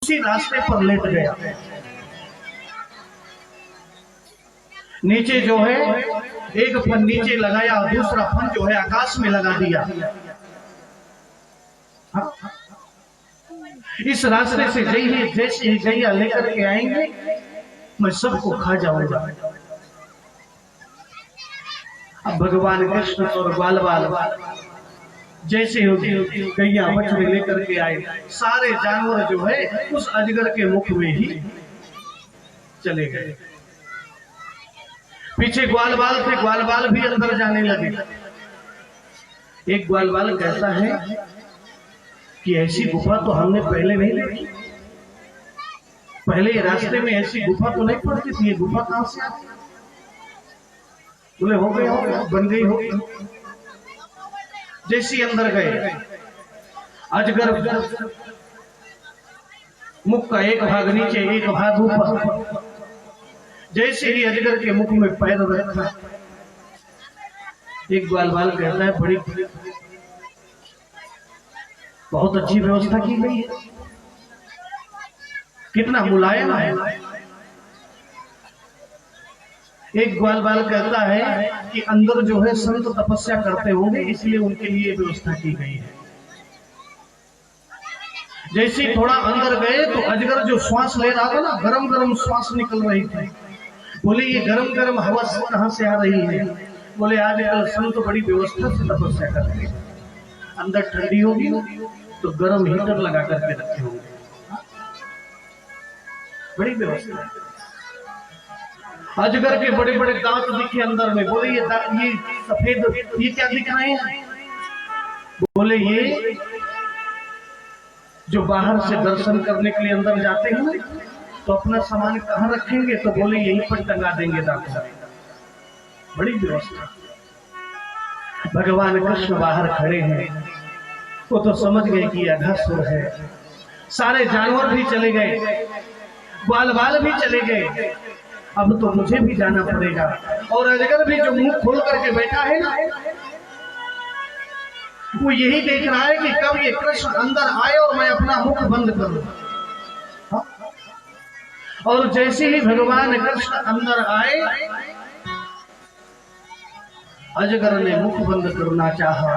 उसी रास्ते पर लेट गया। नीचे जो है एक फन नीचे लगाया और दूसरा फन जो है आकाश में लगा दिया। इस रास्ते से जैसे गैया लेकर के आएंगे मैं सबको खा जाऊंगा। अब भगवान कृष्ण और ग्वाल बाल जैसे गैया बछड़े लेकर के आए, सारे जानवर जो है उस अजगर के मुख में ही चले गए। पीछे ग्वाल बाल थे, ग्वाल बाल भी अंदर जाने लगे। एक ग्वाल बाल कहता है कि ऐसी गुफा तो हमने पहले नहीं देखी, पहले रास्ते में ऐसी गुफा तो नहीं पड़ती थी, ये गुफा कहां से आती? बोले हो गया बन गई हो। जैसे अंदर गए, अजगर मुख का एक भाग नीचे एक भाग ऊपर, जैसे ही अजगर के मुख में पैर रखा, एक ग्वाल बाल कहता है बड़ी बहुत अच्छी व्यवस्था की गई है, कितना मुलायम है। एक ग्वाल बाल कहता है कि अंदर जो है संत तपस्या करते होंगे इसलिए उनके लिए व्यवस्था की गई है। जैसे थोड़ा अंदर गए तो अजगर जो श्वास ले रहा था ना, गरम गरम श्वास निकल रही थी। बोले ये गरम गरम हवा कहां से आ रही है? बोले आजकल संत बड़ी व्यवस्था से तपस्या करते हैं, अंदर ठंडी होगी तो गरम हीटर लगा करके रखे होंगे, बड़ी व्यवस्था। अजगर के बड़े बड़े दांत दिखे अंदर में। बोले ये सफेद ये क्या दिख रहे हैं? बोले ये जो बाहर से दर्शन करने के लिए अंदर जाते हैं ना, तो अपना सामान कहाँ रखेंगे? तो बोले यहीं पर टंगा देंगे दांत। बड़ी व्यवस्था। भगवान कृष्ण बाहर खड़े हैं, वो तो समझ गए कि अघासुर है। सारे जानवर भी चले गए, ग्वाल बाल भी चले गए, अब तो मुझे भी जाना पड़ेगा। और अजगर भी जो मुंह खोल करके बैठा है ना, वो यही देख रहा है कि कब ये कृष्ण अंदर आए और मैं अपना मुख बंद करूं। और जैसे ही भगवान कृष्ण अंदर आए, अजगर ने मुख बंद करना चाहा,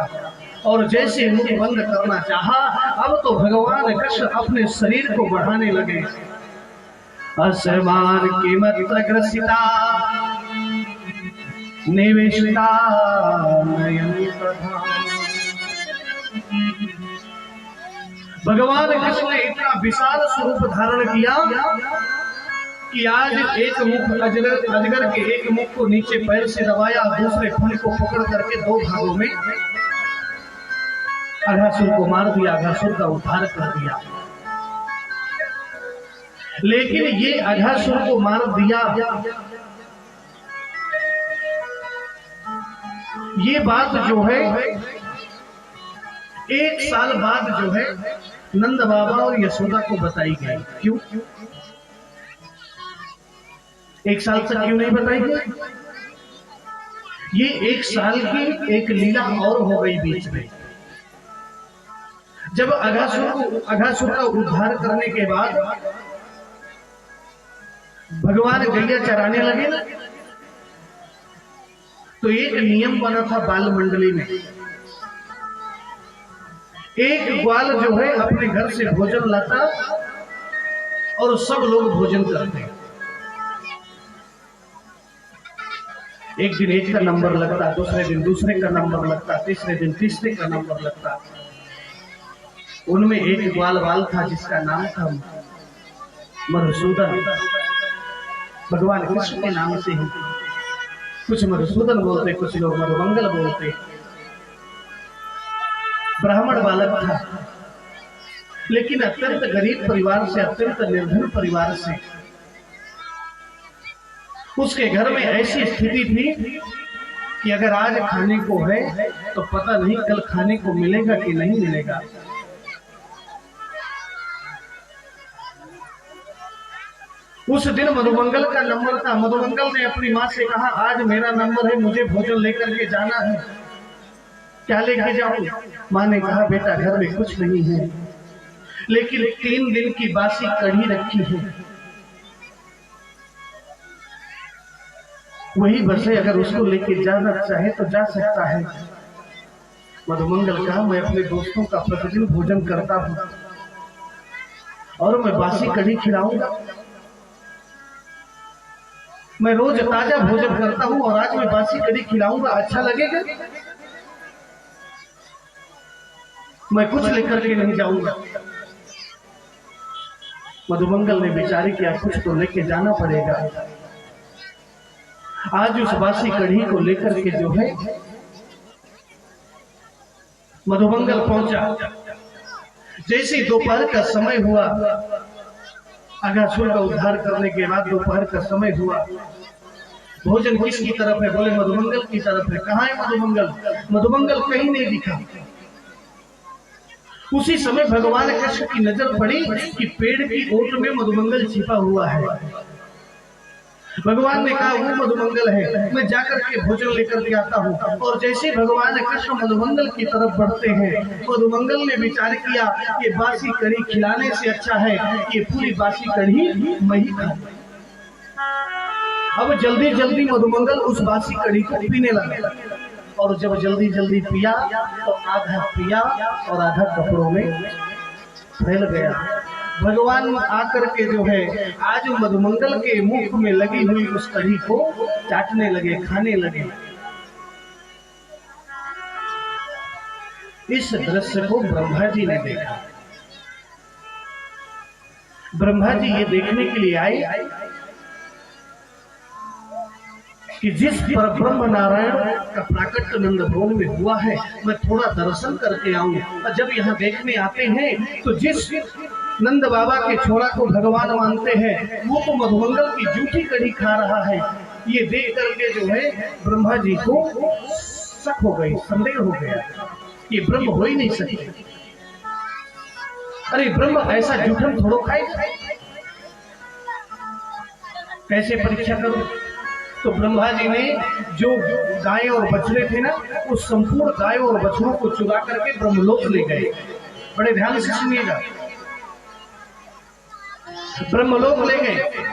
और जैसे मुख बंद करना चाहा, अब तो भगवान कृष्ण अपने शरीर को बढ़ाने लगे। असमान की मत्र ग्रसिता निवेशिता नयन प्रधा। भगवान कृष्ण ने इतना विशाल स्वरूप धारण किया कि आज एक मुख अजगर के एक मुख को नीचे पैर से दबाया, दूसरे फन को पकड़ करके दो भागों में अघासुर को मार दिया, अघासुर का उद्धार कर दिया। लेकिन ये अघासुर को मार दिया, ये बात जो है 1 साल बाद जो है नंद बाबा और यशोदा को बताई गई। क्यों 1 साल तक क्यों नहीं बताई गई? ये 1 साल की एक लीला और हो गई बीच में। जब अघासुर का उद्धार करने के बाद भगवान गैया चराने लगे ना, तो एक नियम बना था बाल मंडली में। एक ग्वाल जो है अपने घर से भोजन लाता और सब लोग भोजन करते। एक दिन एक का नंबर लगता, दूसरे दिन दूसरे का नंबर लगता, तीसरे दिन तीसरे का नंबर लगता। उनमें एक ग्वाल बाल था जिसका नाम था मधुसूदन। भगवान कृष्ण के नाम से ही कुछ मधुसूदन बोलते, कुछ लोग मधुमंगल बोलते। ब्राह्मण बालक था, लेकिन अत्यंत गरीब परिवार से, अत्यंत निर्धन परिवार से। उसके घर में ऐसी स्थिति थी कि अगर आज खाने को है तो पता नहीं कल खाने को मिलेगा कि नहीं मिलेगा। उस दिन मधुमंगल का नंबर था। मधुमंगल ने अपनी माँ से कहा, आज मेरा नंबर है, मुझे भोजन लेकर के जाना है, क्या लेके जाऊं? माँ ने कहा, बेटा घर में कुछ नहीं है, लेकिन 3 दिन की बासी कढ़ी रखी है, वही बसे अगर उसको लेके जाना चाहे तो जा सकता है। मधुमंगल कहा, मैं अपने दोस्तों का प्रतिदिन भोजन करता हूं और मैं बासी कढ़ी खिलाऊंगा। मैं रोज ताजा भोजन करता हूं और आज मैं बासी कढ़ी खिलाऊंगा, अच्छा लगेगा? मैं कुछ लेकर के नहीं जाऊंगा। मधुमंगल ने विचार किया, कुछ तो लेके जाना पड़ेगा। आज उस बासी कढ़ी को लेकर के जो है मधुमंगल पहुंचा। जैसे दोपहर का समय हुआ, अगासुर का उद्धार करने के बाद दोपहर का समय हुआ, भोजन किसकी तरफ है? बोले मधुमंगल की तरफ है। कहाँ है मधुमंगल? मधुमंगल कहीं नहीं दिखा। उसी समय भगवान कृष्ण की नजर पड़ी कि पेड़ की ओट में मधुमंगल छिपा हुआ है। भगवान ने कहा, वो मधुमंगल है, मैं जाकर के भोजन लेकर के आता हूँ। और जैसे भगवान कृष्ण मधुमंगल की तरफ बढ़ते हैं, मधुमंगल ने विचार किया कि बासी कढ़ी खिलाने से अच्छा है कि पूरी बासी कढ़ी मैं ही खाऊं। अब जल्दी जल्दी मधुमंगल उस बासी कढ़ी को पीने लगा, और जब जल्दी जल्दी पिया तो आधा पिया और आधा कपड़ों में फैल गया। भगवान आकर के जो है आज मधुमंगल के मुख में लगी हुई उस कढ़ी को चाटने लगे, खाने लगे। इस दृश्य को ब्रह्मा जी ने देखा। ब्रह्मा जी ये देखने के लिए आए कि जिस परब्रह्म नारायण का प्राकट्य नंद भवन में हुआ है, मैं थोड़ा दर्शन करके आऊं। और जब यहाँ देखने आते हैं तो जिस नंद बाबा के छोरा को भगवान मानते हैं, वो तो मधुमंगल की जूठी कढ़ी खा रहा है। ये देख करके जो है ब्रह्मा जी को शक हो गई, संदेह हो गया, ये ब्रह्म हो ही नहीं सकते। अरे ब्रह्म ऐसा जूठन थोड़ो खाएगा, कैसे परीक्षा करूं? तो ब्रह्मा जी ने जो गाय और बछड़े थे ना, उस संपूर्ण गाय और बछड़ों को चुरा करके ब्रह्मलोक ले गए। बड़े ध्यान से सुनिएगा, ब्रह्मलोक ले गए।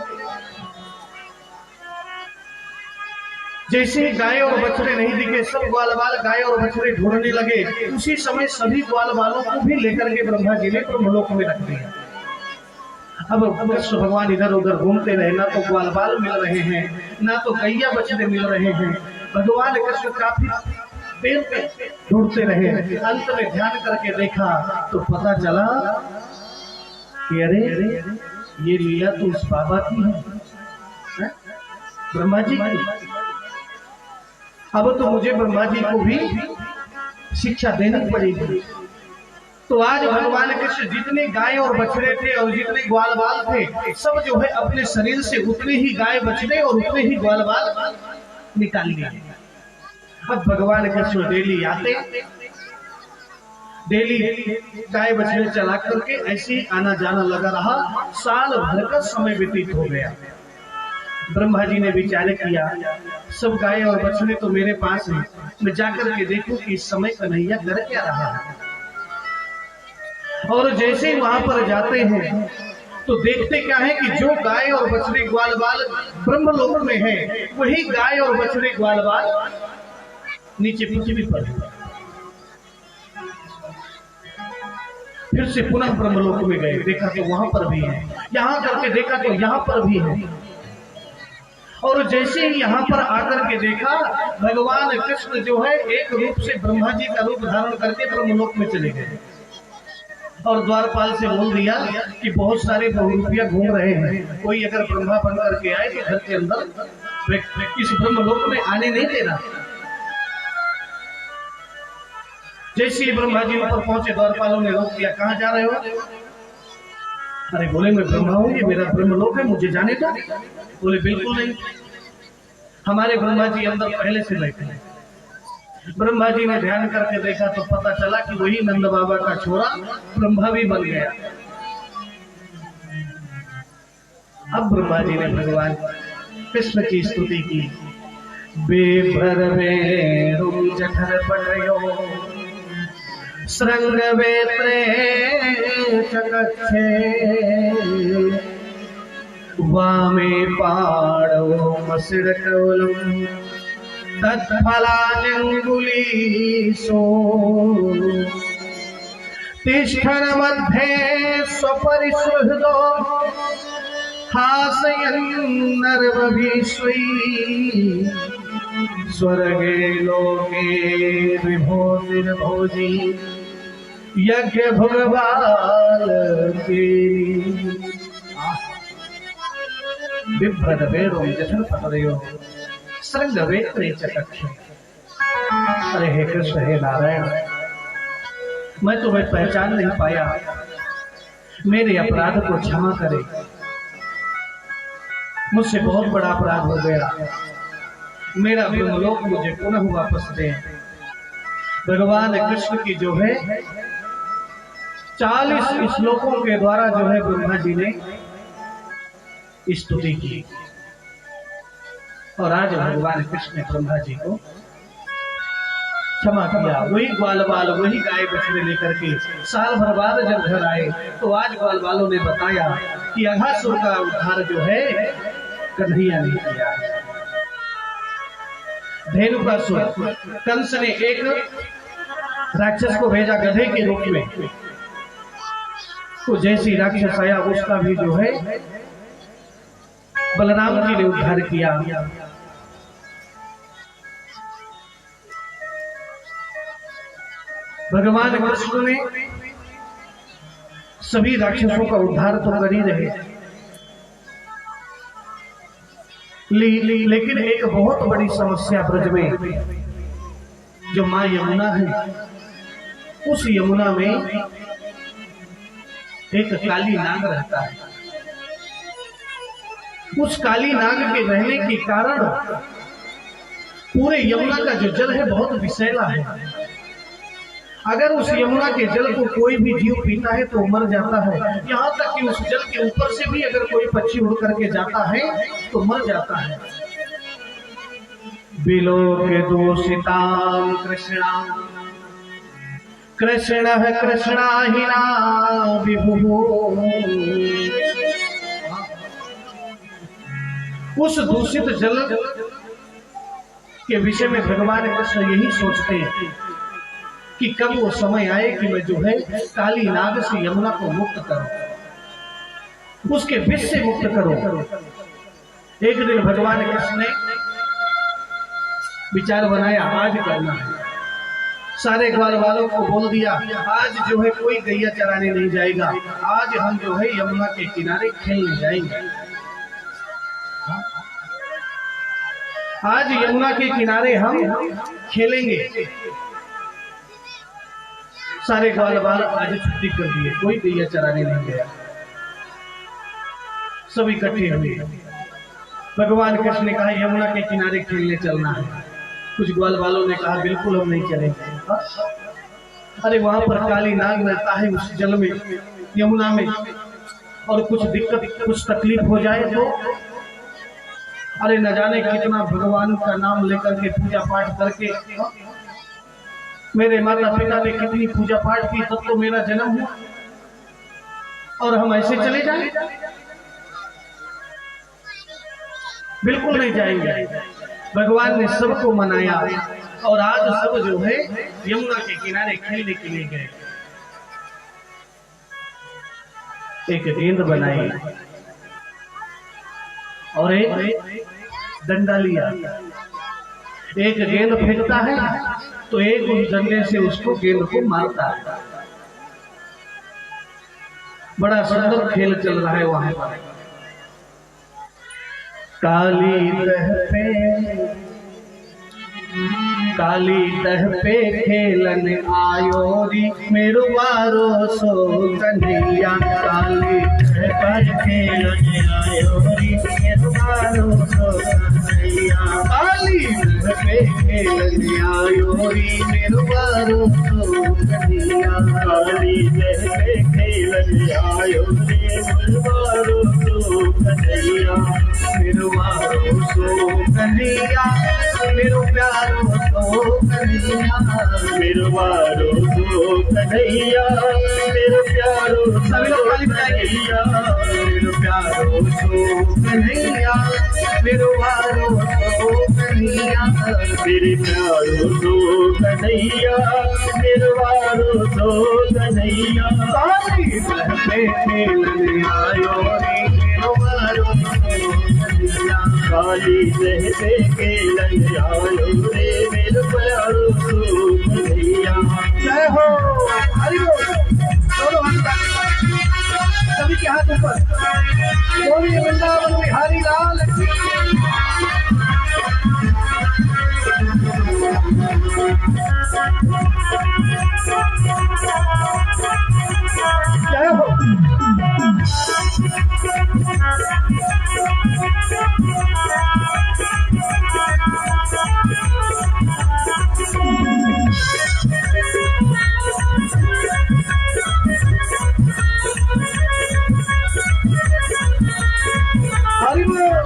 जैसे ही गाय और बछड़े नहीं दिखे, सब ग्वाल बाल गाय और बछड़े ढूंढने लगे। उसी समय सभी ग्वाल बालों को भी लेकर के ब्रह्मा जी ने ब्रह्मलोक में रख दिया। अब कृष्ण भगवान इधर उधर घूमते रहे, ना तो ग्वाल बाल मिल रहे हैं, ना तो गैया बछड़े मिल रहे हैं। भगवान कृष्ण काफी देर पे ढूंढते रहे। अंत में ध्यान करके देखा तो पता चला कि अरे ये लीला तो उस बाबा की है, ब्रह्मा जी की। अब तो मुझे ब्रह्मा जी को भी शिक्षा देनी पड़ेगी। तो आज भगवान कृष्ण जितने गाय और बछड़े थे और जितने ग्वाल बाल थे, सब जो है अपने शरीर से उतने ही गाय बछड़े और उतने ही ग्वाल बाल निकाल लिए। अब भगवान कृष्ण डेली आते, डेली गाय बछड़े चला करके ऐसे ही आना जाना लगा रहा। साल भर का समय व्यतीत हो गया। ब्रह्मा जी ने विचार किया, सब गाय और बछड़े तो मेरे पास हैं, मैं जाकर के देखूं कि इस समय कन्हैया कर क्या रहा है। और जैसे ही वहां पर जाते हैं तो देखते क्या है कि जो गाय और बछड़े ग्वाल बाल ब्रह्मलोक में है, वही गाय और बछड़े ग्वाल बाल नीचे पृथ्वी पर। फिर से पुनः ब्रह्मलोक में गए, देखा तो वहां पर भी है, यहां करके देखा तो यहां पर भी है। और जैसे ही यहाँ पर आकर के देखा, भगवान कृष्ण जो है एक रूप से ब्रह्मा जी का रूप धारण करके ब्रह्मलोक में चले गए। और द्वारपाल से बोल दिया कि बहुत सारे बहुरूपिया घूम रहे हैं, कोई अगर ब्रह्मा बन करके आए तो घर के अंदर इस ब्रह्मलोक में आने नहीं देना। जैसे ही ब्रह्मा जी ऊपर पहुंचे, द्वारपालों ने रोक दिया, कहाँ जा रहे हो? अरे बोले मैं ब्रह्मा हूँ, ये मेरा ब्रह्मलोक है, मुझे जाने दो। बोले बिल्कुल नहीं, हमारे ब्रह्मा जी अंदर पहले से बैठे हैं। ब्रह्मा जी ने ध्यान करके देखा तो पता चला कि वही नंद बाबा का छोरा ब्रह्मा भी बन गया। अब ब्रह्मा जी ने भगवान कृष्ण की स्तुति की। बेभर जठर पटयो श्रृंगवेत्रे चकक्षे वामे पाणवमसिरकवलम् तत्फलान्यङ्गुलीसो तिष्ठन् मध्ये स्वपरिसुहृदो हासयन्नर्वभीष्वै स्वर्गे लोके विभूतिर्भोजी यज्ञ भगवान की बिभ्रद वेदों जठर पतयो श्रृंगवेत्रे चकक्षे। अरे हे कृष्ण, हे नारायण, मैं तुम्हें पहचान नहीं पाया, मेरे अपराध को क्षमा करे। मुझसे बहुत बड़ा अपराध हो गया, मेरा ब्रह्मलोक मुझे पुनः वापस दे। भगवान कृष्ण की जो है 40 श्लोकों के द्वारा जो है ब्रह्मा जी ने स्तुति की, और आज भगवान कृष्ण ने ब्रह्मा जी को क्षमा किया। वही ग्वाल बाल, वही गाय बछड़े लेकर के साल भर बाद जब घर आए तो आज ग्वाल बालों ने बताया कि अघासुर का उद्धार जो है कन्हैया ने किया। धेनुकासुर, कंस ने एक राक्षस को भेजा गधे के रूप में, तो जैसी राक्षस आया उसका भी जो है बलराम जी ने उद्धार किया। भगवान कृष्ण ने सभी राक्षसों का उद्धार तो कर ही रहे, लेकिन एक बहुत बड़ी समस्या ब्रज में जो मां यमुना है, उस यमुना में एक काली नाग रहता है। उस काली नाग के रहने के कारण पूरे यमुना का जो जल है बहुत विषैला है। अगर उस यमुना के जल को कोई भी जीव पीता है तो मर जाता है। यहाँ तक कि उस जल के ऊपर से भी अगर कोई पक्षी उड़ करके जाता है तो मर जाता है। बिलो के दूषिताम कृष्णा कृष्ण कृष्णाहिना विभु। उस दूषित जल के विषय में भगवान कृष्ण यही सोचते हैं कि कब वो समय आए कि मैं जो है काली नाग से यमुना को मुक्त करूं, उसके विष से मुक्त करूं। एक दिन भगवान कृष्ण ने विचार बनाया, आज करना है। सारे ग्वाल वालों को बोल दिया, आज जो है कोई गैया चराने नहीं जाएगा, आज हम जो है यमुना के किनारे खेलने जाएंगे। आज यमुना के किनारे हम खेलेंगे। सारे ग्वाल बाल आज छुट्टी कर दिए, कोई गैया चराने नहीं गया, सब इकट्ठे हुए। भगवान कृष्ण ने कहा यमुना के किनारे खेलने चलना है। कुछ ग्वाल बालों ने कहा बिल्कुल हम नहीं चलेंगे। अरे वहां पर काली नाग रहता है उस जल में, यमुना में, और कुछ दिक्कत कुछ तकलीफ हो जाए तो अरे न जाने कितना भगवान का नाम लेकर के पूजा पाठ करके मेरे माता पिता ने कितनी पूजा पाठ की तब तो मेरा जन्म हुआ, और हम ऐसे चले जाएं? बिल्कुल नहीं जाएंगे। भगवान ने सबको मनाया और आज सब जो है यमुना के किनारे खेलने के लिए गए। एक गेंद बनाई और एक डंडा लिया। एक गेंद फेंकता है तो एक उस डंडे से उसको गेंद को मारता है। बड़ा सुंदर खेल चल रहा है वहां पर। काली दह पे खेलन आयो री मेरो वारो सो कन्हैया। काली दह पर खेलन आयो री मेरो वारो सो कन्हैया। काली दह पे खेलन आयो री मेरो वारो सो कन्हैया। काली दह पे खेलन आयो री मेरो वारो सो कन्हैया। मेरो वारो सो कन्हैया, मेरो प्यारो सो कन्हैया। मेरो वारो सो कन्हैया मेरे प्यारो सभी लोग ताली बजाएंगे। मेरे प्यारो सो कन्हैया मेरे वारो सो कन्हैया मेरे प्यारो सो कन्हैया मेरे वारो सो कन्हैया काली पे खेलने आयो रे मेरे वारो सो कन्हैया काली पे खेलने आयो रे मेरे प्यारो सो कन्हैया। जय हो हरि बोल। दोनों हाथ सभी के हाथ ऊपर। बोलिए वृंदावन बिहारी लाल की। जय हो। हरि बोल।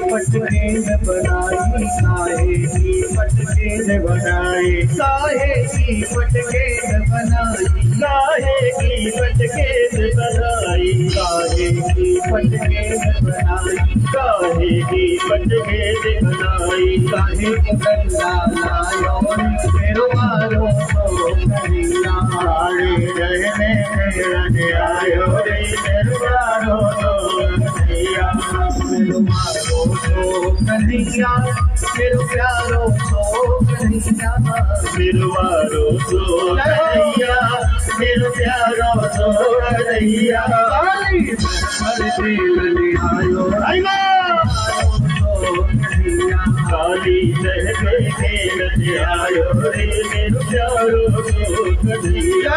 पटके न बनाई काहे की पटके न बनाई काहे की पटके न बनाई काहे की पटके न बनाई काहे की पटके न बनाई काहे की पटके न बनाई काहे को गंगा लायो मेरो मारो तो कन्हैया रहने मेरे आयो रे मेरो मारो तो कन्हैया मेरो मारो तो कन्हैया मेरो प्यारो तो कन्हैया मेरो मारो तो कन्हैया मेरो प्यारो तो कन्हैया काली सहबे खेलने आयो रे मेरो प्यारो तो कन्हैया।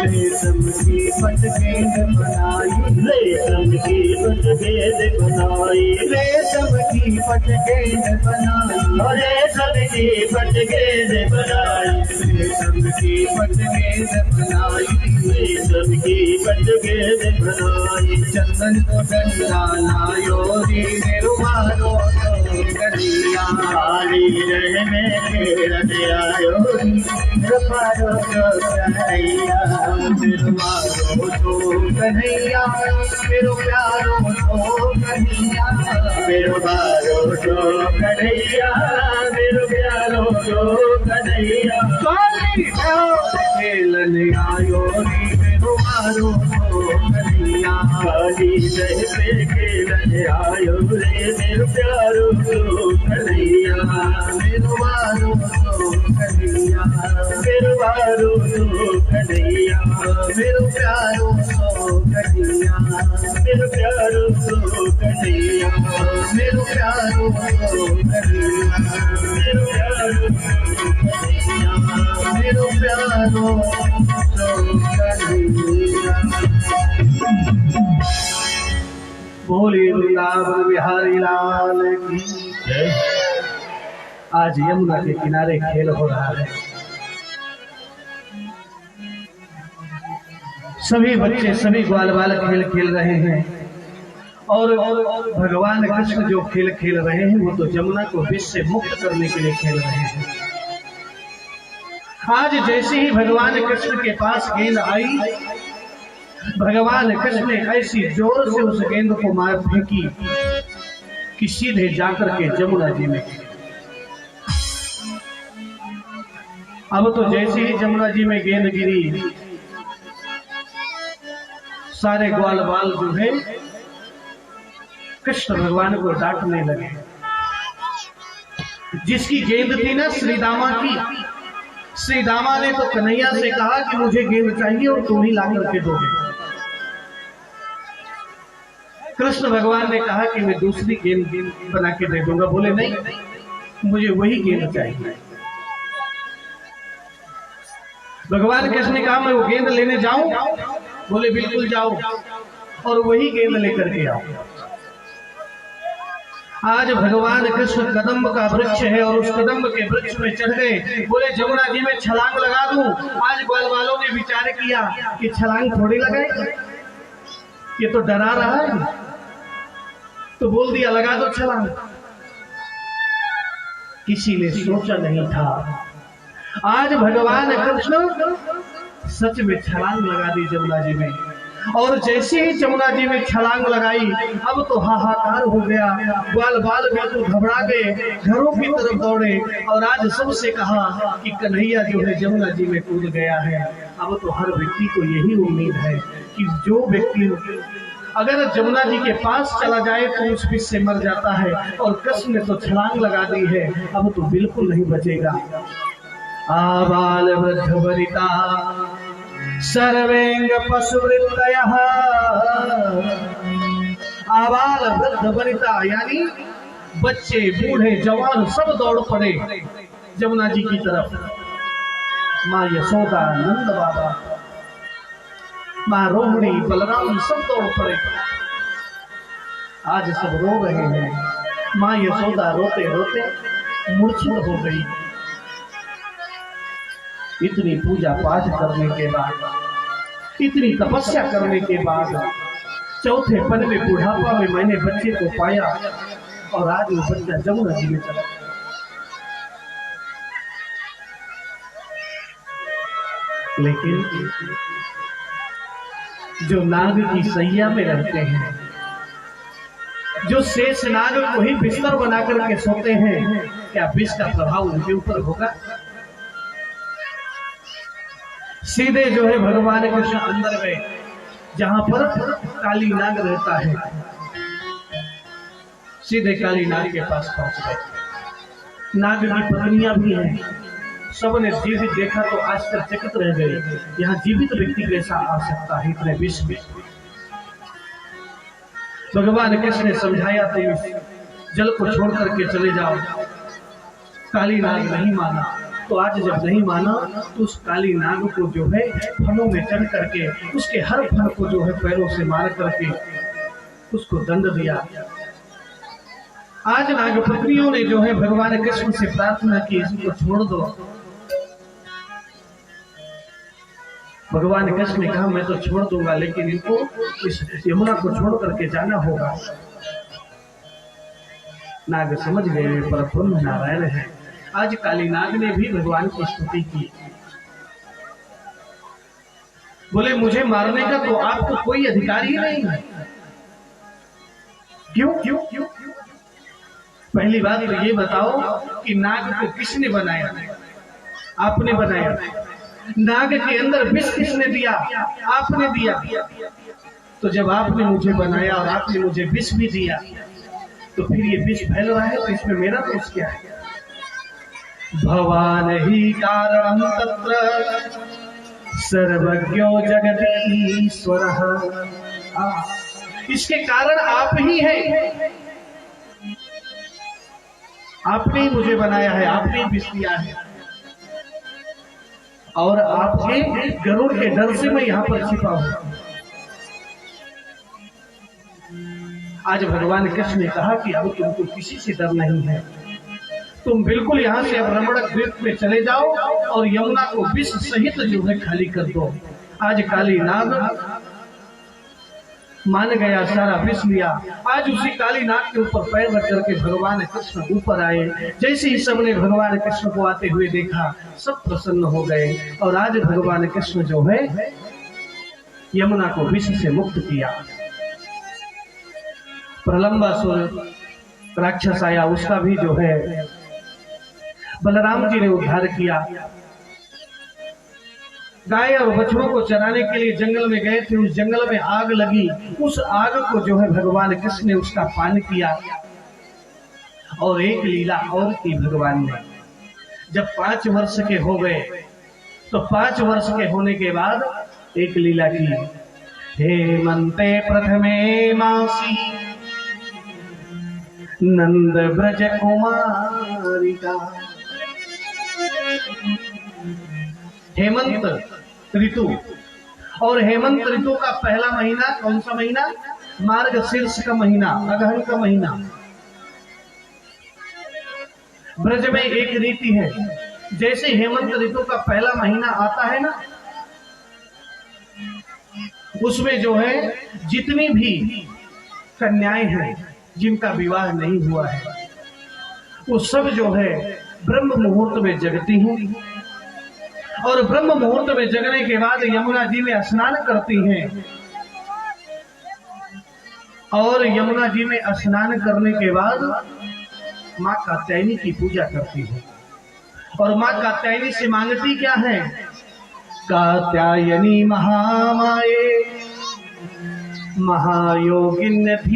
रेशम की पटकेंद बनाई रेशम की पटकेंद बनाई रेशम की पटकेंद बनाई रेशम की पटकेंद बनाई रेशम की पटकेंद बनाई रेशम की पटकेंद बनाई चंदन को डंडा लायो रे मेरो मारो तो कन्हैया काली रहने खेलने आयो रे मेरो मारो तो कन्हैया मेरो मारो तो कन्हैया मेरो प्यारो तो कन्हैया मेरो मारो तो कन्हैया मेरो प्यारो तो कन्हैया काली खेलने आयो रे मेरो मारो तो कन्हैया काली पे खेलने आयो रे मेरो प्यारो तो कन्हैया मेरो मारो तो कन्हैया मेरो मारो तो कन्हैया मेरो प्यारो तो कन्हैया मेरो प्यारो तो कन्हैया मेरो प्यारो तो कन्हैया मेरो प्यारो तो कन्हैया मेरो प्यारो तो कन्हैया। बोलिए वृंदावन बिहारी लाल की। आज यमुना के किनारे खेल हो रहा है। सभी बच्चे, सभी ग्वाल बाल खेल खेल रहे हैं और भगवान कृष्ण जो खेल खेल रहे हैं वो तो यमुना को विष से मुक्त करने के लिए खेल रहे हैं। आज जैसे ही भगवान कृष्ण के पास गेंद आई, भगवान कृष्ण ने ऐसी जोर से उस गेंद को मार फेंकी कि सीधे जाकर के यमुना जी में। अब तो जैसे ही यमुना जी में गेंद गिरी, सारे ग्वाल बाल जो है कृष्ण भगवान को डांटने लगे। जिसकी गेंद थी ना श्री दामा की, श्री दामा ने तो कन्हैया से कहा कि मुझे गेंद चाहिए और तुम ही ला करके दोगे। कृष्ण भगवान ने कहा कि मैं दूसरी गेंद बना के दे दूंगा। बोले नहीं, मुझे वही गेंद चाहिए। भगवान कृष्ण ने कहा मैं वो गेंद लेने जाऊं? बोले बिल्कुल जाओ और वही गेंद लेकर के आओ। आज भगवान कृष्ण कदम्ब का वृक्ष है और उस कदम्ब के वृक्ष में चढ़ गए। बोले यमुना जी में छलांग लगा दूं। आज ग्वाल वालों ने विचार किया कि छलांग थोड़ी लगाएगा, ये तो डरा रहा है, तो बोल दिया लगा दो छलांग। किसी ने सोचा नहीं था आज भगवान कृष्ण सच में छलांग लगा दी यमुना जी में। और जैसे ही यमुना जी में छलांग लगाई, अब तो हाहाकार हो गया। ग्वाल बाल बिल्कुल घबरा गए, घरों की तरफ दौड़े और आज सबसे कहा कि कन्हैया जो है यमुना जी में कूद गया है। अब तो हर व्यक्ति को यही उम्मीद है कि जो व्यक्ति अगर यमुना जी के पास चला जाए तो उस विष से मर जाता है, और कृष्ण ने तो छलांग लगा दी है, अब तो बिल्कुल नहीं बचेगा। आबाल वृद्ध वनिता सर्वेंग पशुवृत्तयः। आबाल वृद्ध वनिता यानी बच्चे, बूढ़े, जवान सब दौड़ पड़े यमुना जी की तरफ। माँ यशोदा, नंद बाबा, माँ रोहिणी, बलराम सब दौड़ पड़े। आज सब रो रहे हैं। माँ यशोदा रोते रोते मूर्छित हो गई। इतनी पूजा पाठ करने के बाद, इतनी तपस्या करने के बाद, चौथे पन में बुढ़ापा में मैंने बच्चे को पाया और आज वो बच्चा यमुना जी में चला। लेकिन जो नाग की सैया में रहते हैं, जो शेष नाग को ही बिस्तर बना करके सोते हैं, क्या विष का प्रभाव उनके ऊपर होगा? सीधे जो है भगवान कृष्ण अंदर गए जहां पर काली नाग रहता है। सीधे काली नाग के पास पहुंच गए। नाग की पत्नियां भी हैं। सबने जीवित देखा तो आश्चर्यचकित रह गए। यहाँ जीवित व्यक्ति कैसा आ सकता है इतने विष में? भगवान कृष्ण ने समझाया तुम इस जल को छोड़ करके चले जाओ। काली नाग नहीं माना, तो आज जब नहीं माना तो उस काली नाग को जो है फलों में चढ़ करके उसके हर फल को जो है पैरों से मार करके उसको दंड दिया। आज नागपत्नियों ने जो है भगवान कृष्ण से प्रार्थना की इसको छोड़ दो। भगवान कृष्ण ने कहा मैं तो छोड़ दूंगा, लेकिन इनको इस यमुना को छोड़ करके जाना होगा। नाग समझ गए पर ब्रह्म नारायण है। आज काली नाग ने भी भगवान की स्तुति की। बोले मुझे मारने का तो आपको कोई अधिकार ही नहीं है। क्यों क्यों क्यों? पहली बात तो ये बताओ कि नाग को किसने बनाया? आपने बनाया। नाग के अंदर विष किसने दिया? आपने दिया। तो जब आपने मुझे बनाया और आपने मुझे विष भी दिया, तो फिर ये विष फैल रहा है, तो इसमें मेरा दोष क्या है? भवान ही कारणं तत्र सर्वज्ञो जगदीश्वरः। इसके कारण आप ही हैं। आपने ही मुझे बनाया है, आपने ही विष दिया है, और आपके गरुड़ के डर से मैं यहाँ पर छिपा हूं। आज भगवान कृष्ण ने कहा कि अब तुमको किसी से डर नहीं है, तुम बिल्कुल यहाँ से अब रमणक द्वीप में चले जाओ और यमुना को विष सहित जो है खाली कर दो। आज काली नाग मान गया, सारा विष लिया। आज उसी काली नाग के ऊपर पैर रख करके भगवान कृष्ण ऊपर आए। जैसे ही सबने भगवान कृष्ण को आते हुए देखा, सब प्रसन्न हो गए और आज भगवान कृष्ण जो है यमुना को विष से मुक्त किया। प्रलंबासुर राक्षस आया, उसका भी जो है बलराम जी ने उद्धार किया। गाय और बछड़ों को चराने के लिए जंगल में गए थे, उस जंगल में आग लगी, उस आग को जो है भगवान कृष्ण ने उसका पान किया। और एक लीला और की भगवान ने, जब 5 वर्ष के हो गए तो 5 वर्ष के होने के बाद एक लीला की। हेमंते प्रथमे मासी नंद ब्रज कुमारिका। हेमंत ऋतु, और हेमंत ऋतु का पहला महीना कौन सा महीना? मार्गशीर्ष का महीना, अगहन का महीना। ब्रज में एक रीति है, जैसे हेमंत ऋतु का पहला महीना आता है ना, उसमें जो है जितनी भी कन्याएं हैं जिनका विवाह नहीं हुआ है, वो सब जो है ब्रह्म मुहूर्त में जगती हैं और ब्रह्म मुहूर्त में जगने के बाद यमुना जी में स्नान करती हैं। और यमुना जी में स्नान करने के बाद माँ कात्यायनी की पूजा करती है। और माँ कात्यायनी से मांगती क्या है? कात्यायनी महामाये महायोगिन्यधीश्वरी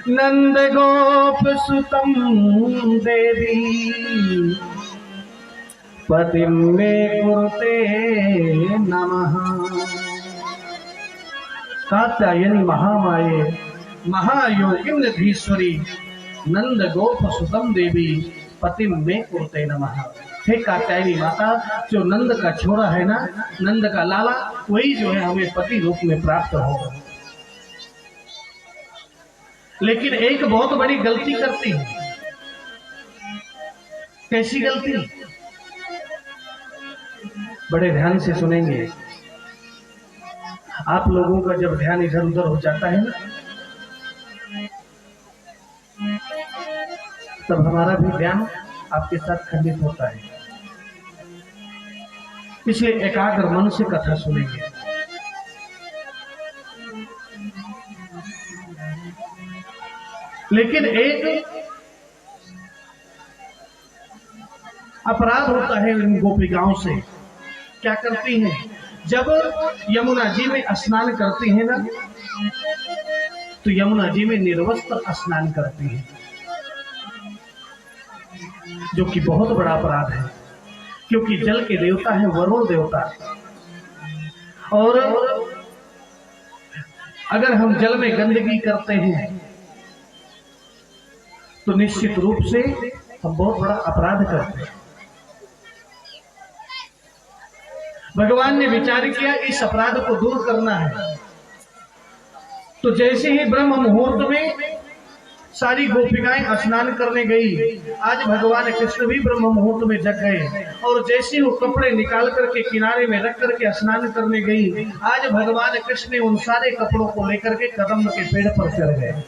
नंद गोप सुतम देवी पतिं मे कुरुते नमः। कात्यायनी महामाये महायोगिन्यधीश्वरी नंद गोप सुतम देवी पतिं मे कुरुते नमः। हे कात्यायनी माता, जो नंद का छोरा है ना, नंद का लाला, वही जो है हमें पति रूप में प्राप्त होगा। लेकिन एक बहुत बड़ी गलती करती है। कैसी गलती? बड़े ध्यान से सुनेंगे। आप लोगों का जब ध्यान इधर उधर हो जाता है ना, तब हमारा भी ध्यान आपके साथ खंडित होता है। इसलिए एकाग्र मन से कथा सुनेंगे। लेकिन एक अपराध होता है इन गोपिकाओं से। क्या करती हैं? जब यमुना जी में स्नान करती हैं ना, तो यमुना जी में निर्वस्त्र स्नान करती हैं, जो कि बहुत बड़ा अपराध है। क्योंकि जल के देवता है वरुण देवता, और अगर हम जल में गंदगी करते हैं तो निश्चित रूप से हम बहुत बड़ा अपराध करते हैं। भगवान ने विचार किया इस अपराध को दूर करना है। तो जैसे ही ब्रह्म मुहूर्त में सारी गोपिकाएं स्नान करने गई, आज भगवान कृष्ण भी ब्रह्म मुहूर्त में जग गए। और जैसे वो कपड़े निकाल करके किनारे में रख करके स्नान करने गई, आज भगवान कृष्ण ने उन सारे कपड़ों को लेकर के कदम के पेड़ पर चढ़ गए।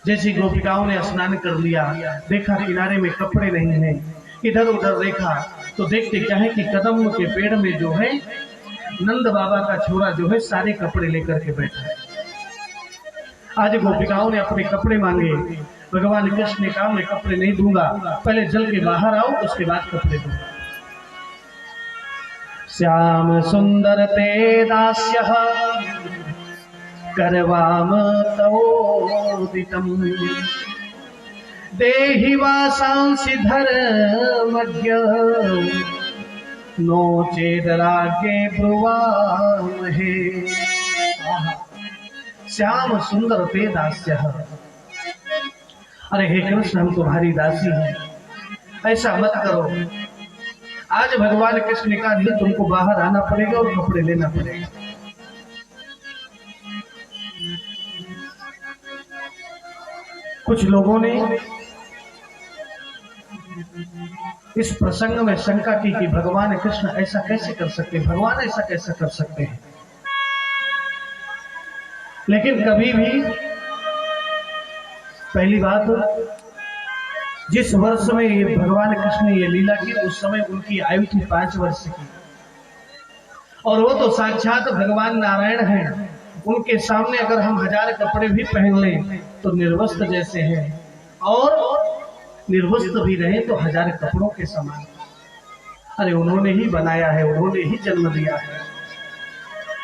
जैसी गोपिकाओं ने स्नान कर लिया, देखा किनारे में कपड़े नहीं हैं, इधर उधर देखा, तो देखते क्या है कि कदम के पेड़ में जो है नंद बाबा का छोरा जो है सारे कपड़े लेकर के बैठा है। आज गोपिकाओं ने अपने कपड़े मांगे। भगवान कृष्ण ने कहा मैं कपड़े नहीं दूंगा, पहले जल के बाहर आओ, उसके बाद कपड़े दूंगा। श्याम सुंदर ते दास्यः करवाम तवोदितम् देहि वासांसि धर्मज्ञ नो चेदरागे ब्रुवामहे। श्याम सुंदर ते दास्यः। अरे हे कृष्ण, हम तुम्हारी दासी हैं, ऐसा मत करो। आज भगवान कृष्ण ने कहा नहीं, तुमको बाहर आना पड़ेगा और कपड़े लेना पड़ेगा। कुछ लोगों ने इस प्रसंग में शंका की कि भगवान कृष्ण ऐसा कैसे कर सकते हैं, भगवान ऐसा कैसे कर सकते हैं। लेकिन कभी भी, पहली बात, जिस वर्ष में ये भगवान कृष्ण ने ये लीला की उस समय उनकी आयु थी 5 वर्ष की, और वो तो साक्षात भगवान नारायण हैं। उनके सामने अगर हम 1000 कपड़े भी पहन लें तो निर्वस्त्र जैसे हैं, और निर्वस्त्र भी रहे तो 1000 कपड़ों के समान। अरे उन्होंने ही बनाया है, उन्होंने ही जन्म दिया है।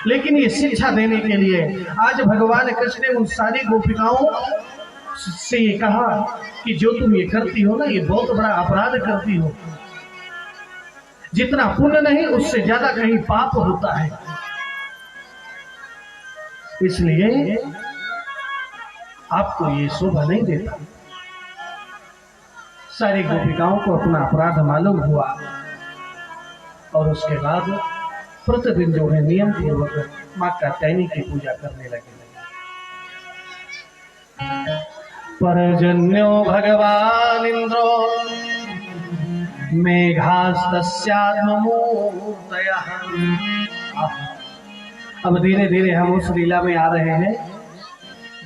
लेकिन ये शिक्षा देने के लिए आज भगवान कृष्ण ने उन सारी गोपिकाओं से ये कहा कि जो तुम ये करती हो ना, ये बहुत बड़ा अपराध करती हो। जितना पुण्य नहीं उससे ज्यादा कहीं पाप होता है। इसलिए आपको ये शोभा नहीं देता। सारी गोपिकाओं को अपना अपराध मालूम हुआ और उसके बाद प्रतिदिन जो है नियम पूर्वक मां कात्यायनी की पूजा करने लगे। परजन्यो भगवान इंद्रो मेघास्तस्यात्ममूर्तयः। अब धीरे धीरे हम उस लीला में आ रहे हैं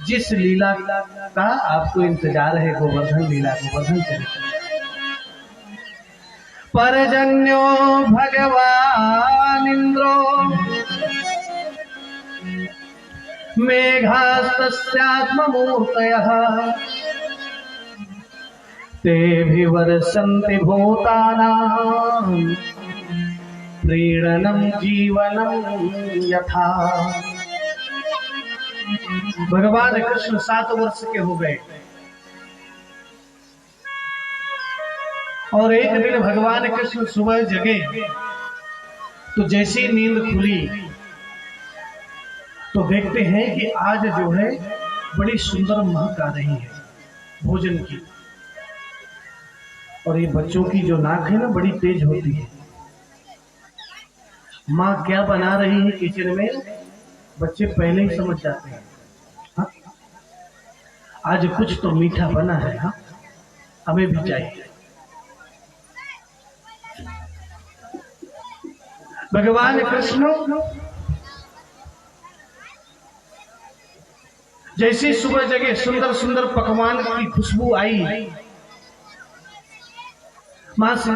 जिस लीला का आपको इंतजार है, गोवर्धन लीला, गोवर्धन चरित्र। परजन्यो भगवान इंद्रो मेघास्तस्यात्ममूर्तयः तेभिवर्षन्ति भूतानां प्रीणनं जीवनं यथा। भगवान कृष्ण 7 वर्ष के हो गए और एक दिन भगवान कृष्ण सुबह जगे तो जैसी नींद खुली तो देखते हैं कि आज जो है बड़ी सुंदर महक आ रही है भोजन की, और ये बच्चों की जो नाक है ना बड़ी तेज होती है। माँ क्या बना रही है किचन में, बच्चे पहले ही समझ जाते हैं। हाँ? आज कुछ तो मीठा बना है, हाँ हमें भी चाहिए। भगवान कृष्ण जैसे सुबह जगह सुंदर सुंदर पकवान की खुशबू आई, मां से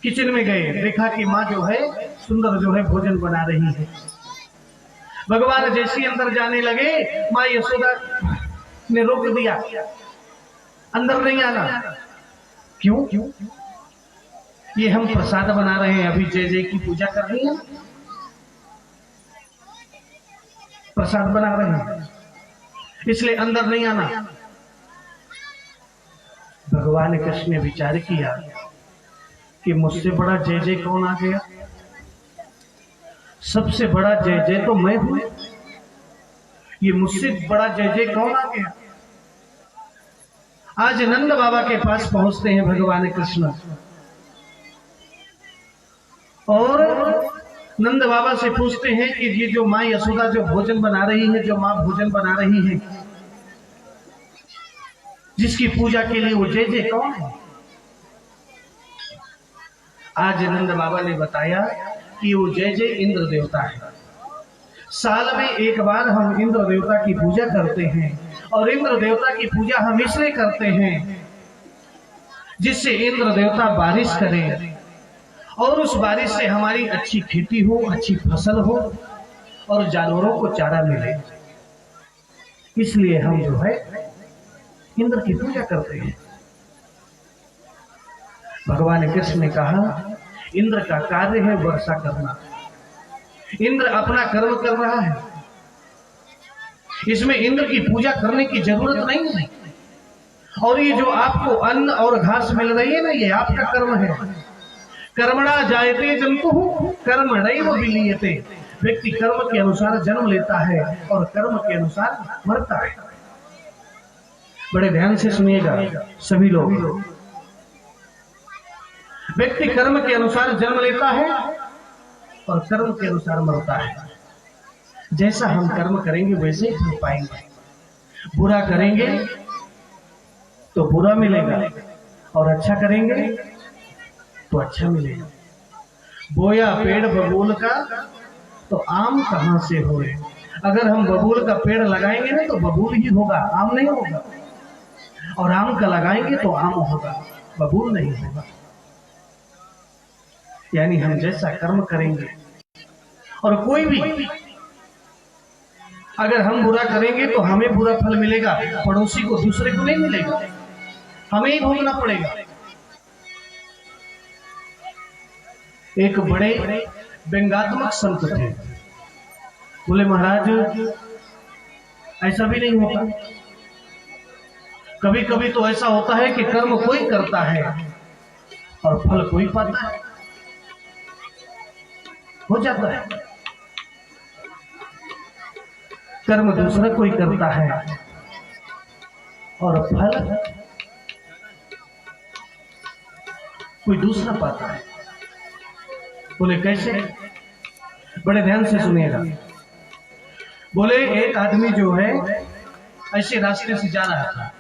किचन में गए, देखा कि मां जो है सुंदर जो है भोजन बना रही है। भगवान जैसे अंदर जाने लगे मां यशोदा ने रोक दिया, अंदर नहीं आना। क्यों? ये हम प्रसाद बना रहे हैं, अभी जय जय की पूजा कर रही है, प्रसाद बना रहे हैं, इसलिए अंदर नहीं आना। भगवान कृष्ण ने विचार किया कि मुझसे बड़ा जय जय कौन आ गया, सबसे बड़ा जय जय तो मैं हूं, ये मुझसे बड़ा जय जय कौन आ गया। आज नंद बाबा के पास पहुंचते हैं भगवान कृष्ण और नंद बाबा से पूछते हैं कि ये जो माँ यशोदा जो भोजन बना रही है, जो माँ भोजन बना रही है, जिसकी पूजा के लिए वो जय जय कौन है। आज नंद बाबा ने बताया कि वो जय जय इंद्र देवता है। साल में एक बार हम इंद्र देवता की पूजा करते हैं और इंद्र देवता की पूजा हम इसलिए करते हैं जिससे इंद्र देवता बारिश करें और उस बारिश से हमारी अच्छी खेती हो, अच्छी फसल हो और जानवरों को चारा मिले। इसलिए हम जो है इंद्र की पूजा करते हैं। भगवान कृष्ण ने कहा इंद्र का कार्य है वर्षा करना, इंद्र अपना कर्म कर रहा है, इसमें इंद्र की पूजा करने की जरूरत नहीं है। और ये जो आपको अन्न और घास मिल रही है ना, ये आपका कर्म है। कर्मणा जायते जन्तुः कर्मणैव विलीयते। व्यक्ति कर्म के अनुसार जन्म लेता है और कर्म के अनुसार मरता है। बड़े ध्यान से सुनिएगा सभी लोग। व्यक्ति कर्म के अनुसार जन्म लेता है और कर्म के अनुसार मरता है। जैसा हम कर्म करेंगे वैसे ही फल पाएंगे। बुरा करेंगे तो बुरा मिलेगा और अच्छा करेंगे तो अच्छा मिलेगा। बोया पेड़ बबूल का तो आम कहां से होए। अगर हम बबूल का पेड़ लगाएंगे ना तो बबूल ही होगा, आम नहीं होगा। और आम का लगाएंगे तो आम होगा, बबूल नहीं होगा। यानी हम जैसा कर्म करेंगे, और कोई भी अगर हम बुरा करेंगे तो हमें बुरा फल मिलेगा, पड़ोसी को दूसरे को नहीं मिलेगा, हमें ही भोगना पड़ेगा। एक बड़े व्यंग्यात्मक संत थे, बोले महाराज ऐसा भी नहीं होता। कभी कभी तो ऐसा होता है कि कर्म कोई करता है और फल कोई पाता है, हो जाता है। कर्म दूसरा कोई करता है और फल कोई दूसरा पाता है। बोले कैसे? बड़े ध्यान से सुनिएगा। बोले एक आदमी जो है ऐसे रास्ते से जा रहा था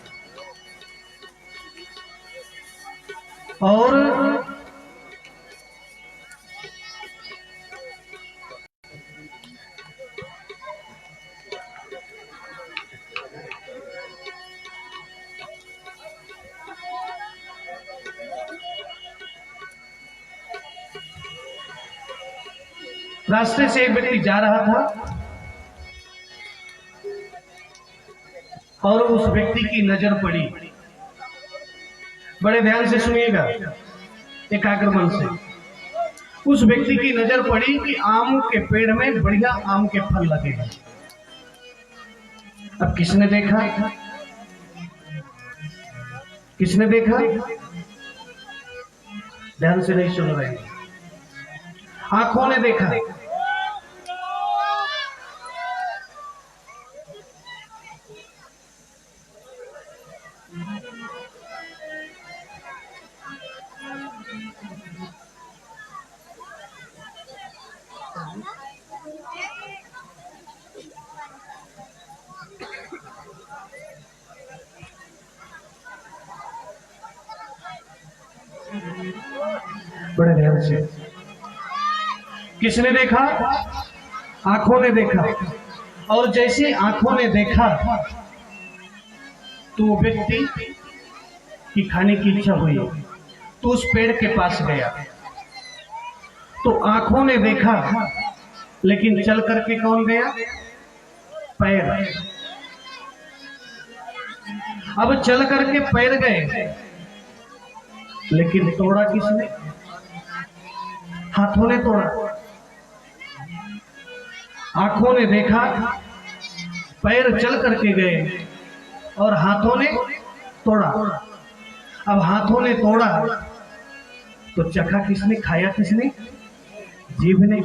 और रास्ते से एक व्यक्ति जा रहा था और उस व्यक्ति की नजर पड़ी। बड़े ध्यान से सुनिएगा, एकाग्र मन से। उस व्यक्ति की नजर पड़ी कि आम के पेड़ में बढ़िया आम के फल लगे हैं। अब किसने देखा? किसने देखा? ध्यान से नहीं सुन रहे। आंखों ने देखा। बड़े ध्यान से। किसने देखा? आंखों ने देखा। और जैसे आंखों ने देखा तो व्यक्ति की खाने की इच्छा हुई तो उस पेड़ के पास गया। तो आंखों ने देखा लेकिन चल करके कौन गया? पैर। अब चल करके पैर गए लेकिन तोड़ा किसने? हाथों ने तोड़ा। आंखों ने देखा, पैर चल करके गए और हाथों ने तोड़ा। अब हाथों ने तोड़ा तो चखा किसने? खाया किसने? जीभ ने।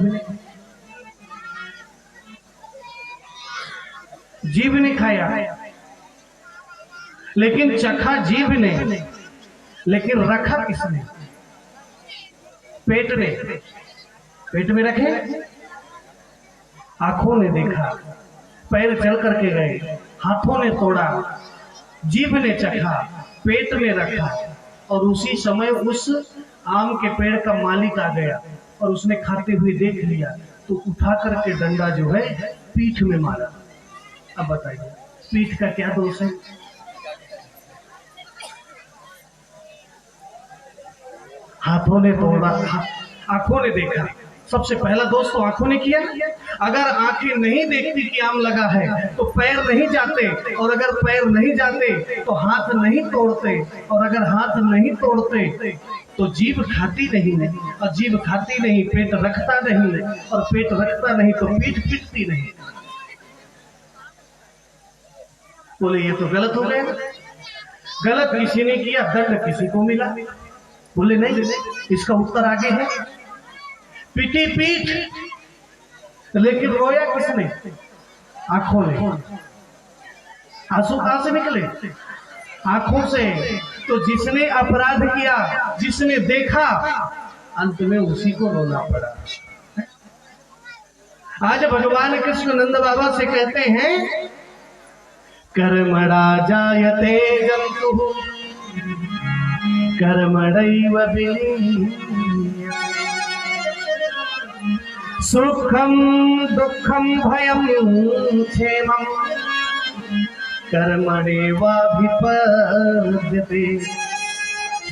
जीभ ने खाया लेकिन चखा जीभ ने, लेकिन रखा किसने? पेट ने। पेट में रखे। आंखों ने देखा, पैर चल करके गए, हाथों ने तोड़ा, जीभ ने चखा, पेट में रखा। और उसी समय उस आम के पेड़ का मालिक आ गया और उसने खाते हुए देख लिया तो उठा करके डंडा जो है पीठ में मारा। अब बताइए पीठ का क्या दोष है? हाथों ने तोड़ा, आंखों ने देखा। सबसे पहला दोष तो आंखों ने किया। अगर आंखें नहीं देखती कि आम लगा है तो पैर नहीं जाते, और अगर पैर नहीं जाते तो हाथ नहीं तोड़ते, और अगर हाथ नहीं तोड़ते तो जीभ खाती नहीं, और जीभ खाती नहीं पेट रखता नहीं, और पेट रखता नहीं तो पीठ पिटती नहीं। बोले ये तो गलत हो गया। गलत किसी ने किया, दंड किसी को मिला। बोले नहीं, इसका उत्तर आगे है। पिटी पीठ लेकिन रोया किसने? आंखों ने। आंसू कहां से निकले? आंखों से। तो जिसने अपराध किया, जिसने देखा, अंत में उसी को रोना पड़ा। आज भगवान कृष्ण नंद बाबा से कहते हैं, कर्मणा जायते जन्तुः कर्मणैव विलीयते, सुखम दुखम भयम क्षेमम कर्मणेवाभिपद्यते।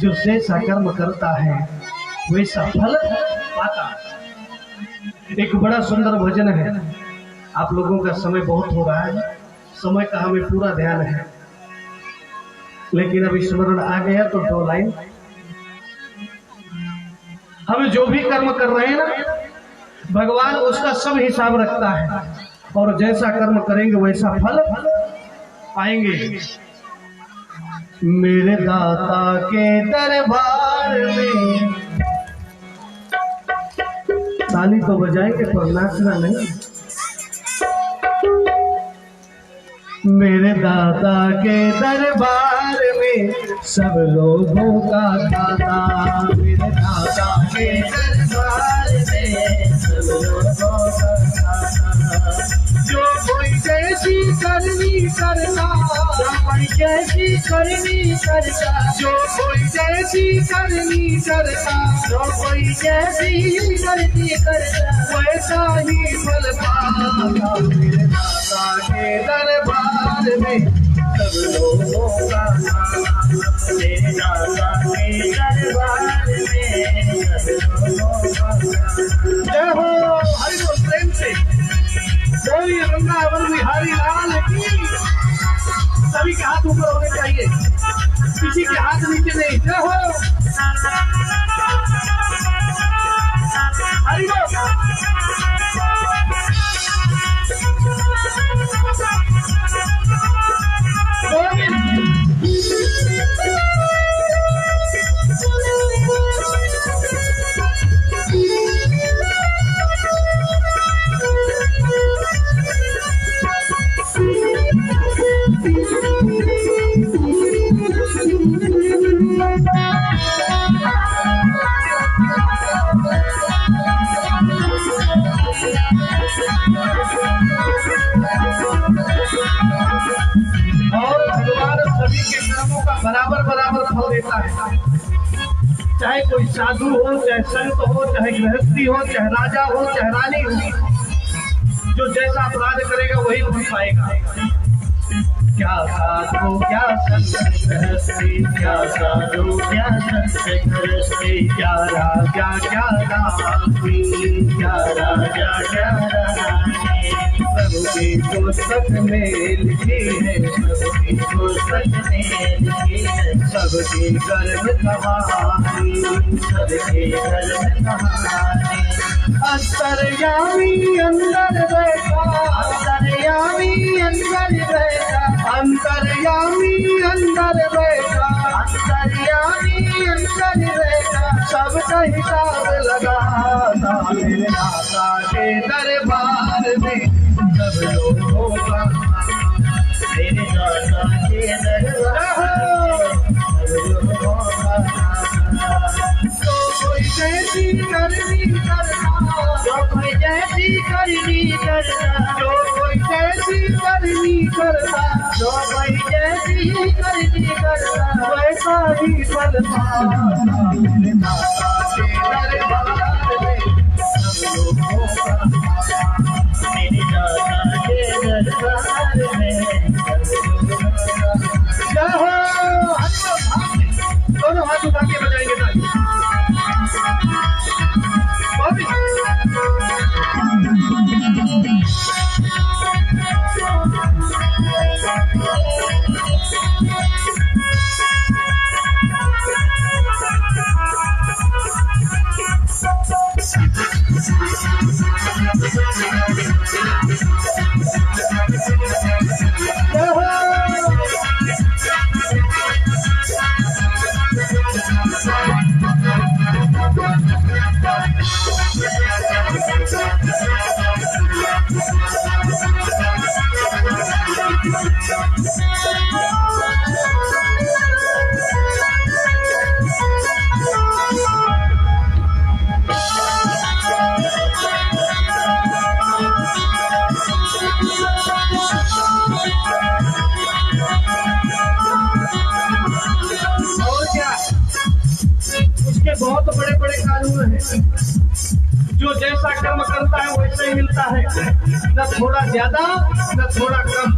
जो जैसा कर्म करता है वैसा फल पाता है। एक बड़ा सुंदर भजन है। आप लोगों का समय बहुत हो रहा है, समय का हमें पूरा ध्यान है, लेकिन अभी स्मरण आ गया तो 2 लाइन। हम जो भी कर्म कर रहे हैं ना, भगवान उसका सब हिसाब रखता है, और जैसा कर्म करेंगे वैसा फल पाएंगे। मेरे दाता के दरबार में, ताली तो बजाएंगे पर नाचना नहीं। मेरे दाता के दरबार में सब लोगों का दाता, मेरे दाता के दरबार में सब लोगों का दाता। जो कोई जैसी करनी करता, जो कोई जैसी करनी करता, जो कोई जैसी करनी करता, जो कोई जैसी करनी करता, वैसा ही फल पाता। मेरे दाता के दरबार में सब लोगों का दाता, मेरे दाता के दरबार में सब लोगों का दाता। जय हो, हरि बोल प्रेम से। कोई वृंदावन बिहारी लाल की। सभी के हाथ ऊपर होने चाहिए, किसी के हाथ नीचे नहीं। जय हो, हरि बोल। बराबर बराबर फल देता है। चाहे कोई साधु हो, चाहे संत हो, चाहे गृहस्थी हो, चाहे राजा हो, चाहे रानी हो, जो जैसा अपराध करेगा वही फल पाएगा। क्या साधु क्या संत गृहस्थी, क्या साधु क्या संत गृहस्थी, क्या राजा क्या रानी, क्या राजा क्या रानी। प्रभु की पुस्तक में लिखी है, प्रभु की पुस्तक में लिखी है, सबकी गर्भ कहानी, सबकी गर्भ कहानी। अंतर्यामी अंदर बैठा, अंतर्यामी अंदर बैठा, अंतर्यामी अंदर बैठा, अंतर्यामी अंदर बैठा, सबका हिसाब लगाता। मेरे दाता के दरबार में सब लोगों का, मेरे दाता के दरबार सब लोगों का। तो कोई जैसी करनी करता, जो कोई जैसी करनी करता, जो कोई जैसी करनी करता, जो कोई जैसी करनी करता, वैसा ही फल पाता। मेरे दाता के दरबार में सब लोगों का, मेरे दाता के दरबार में जय हो। दोनों हाथ उठा के बजाएंगे ताली। जय हो। बहुत बड़े बड़े कानून हैं, जो जैसा कर्म करता है वैसे ही मिलता है, न थोड़ा ज्यादा न थोड़ा कम।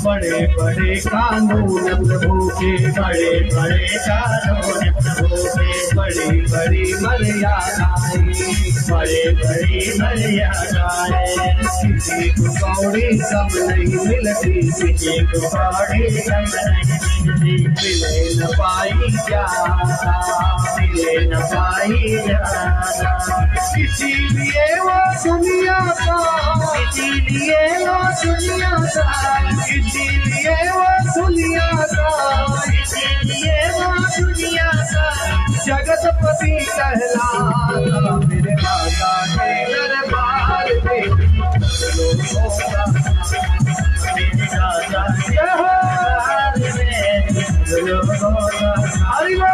बड़े बड़े कानून प्रभु के, बड़े बड़े कानून प्रभु के, बड़ी बड़ी मर्यादाएं, बड़े बड़ी मर्यादाएं। किसी को कौड़ी कम नहीं मिलती, किसी को कौड़ी कम नहीं मिलती। मिले न पाई ज्यादा, मिले न पाई ज्यादा। इसीलिए वो दुनिया का, इसीलिए वो दुनिया का, इसीलिए वो दुनिया का, इसीलिए वो दुनिया का जगतपति कहलाता। मेरे दादा के दरबार में लोगों का, मेरे दादा के दरबार में लोगों का। हरि बोल।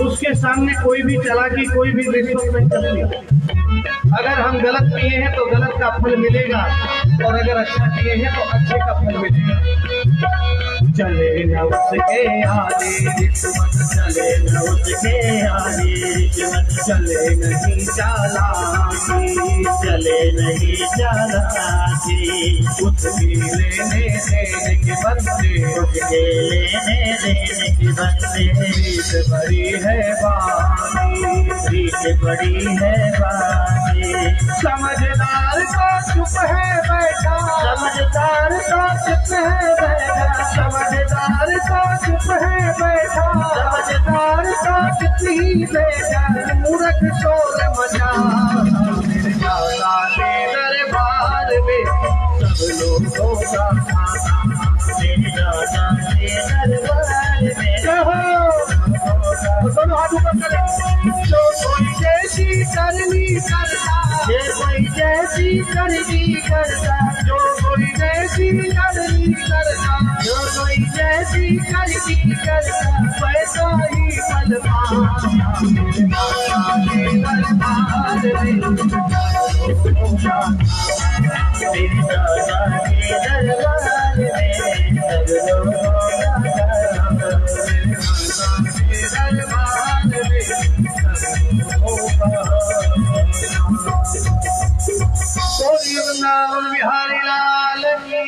उसके सामने कोई भी चालाकी, कोई भी रिश्वत नहीं चलती। अगर हम गलत किए हैं तो गलत का फल मिलेगा, और अगर अच्छा किए हैं तो अच्छे का फल मिलेगा। चले न उसके आगे रिश्वत, चले न उसके आगे रिश्वत, चले नहीं चालाकी, चले नहीं चालाकी। उसकी लेने देने के बदले, उसके लेने देने के बदले रीत बड़ी है बानी, रीत बड़ी है बानी। समझदार तो चुप है बैठा, समझदार तो चुप है बैठा, समझदार तो चुप है बैठा, समझदार तो चुप ही बैठा। मूर्ख शोर मचा मेरे दादा के दरबार में सब लोगों का खाना, मेरे दादा के दरबार में। दोनों हाथ ऊपर करें। जो कोई जैसी करनी करता, जो कोई जैसी करनी करता, जो कोई जैसी करनी करता, जो कोई जैसी करनी करता, वैसा ही फल पाता। मेरे दादा के दरबार में, मेरे दादा के दरबार में सब लोगों बिहारी लाल की।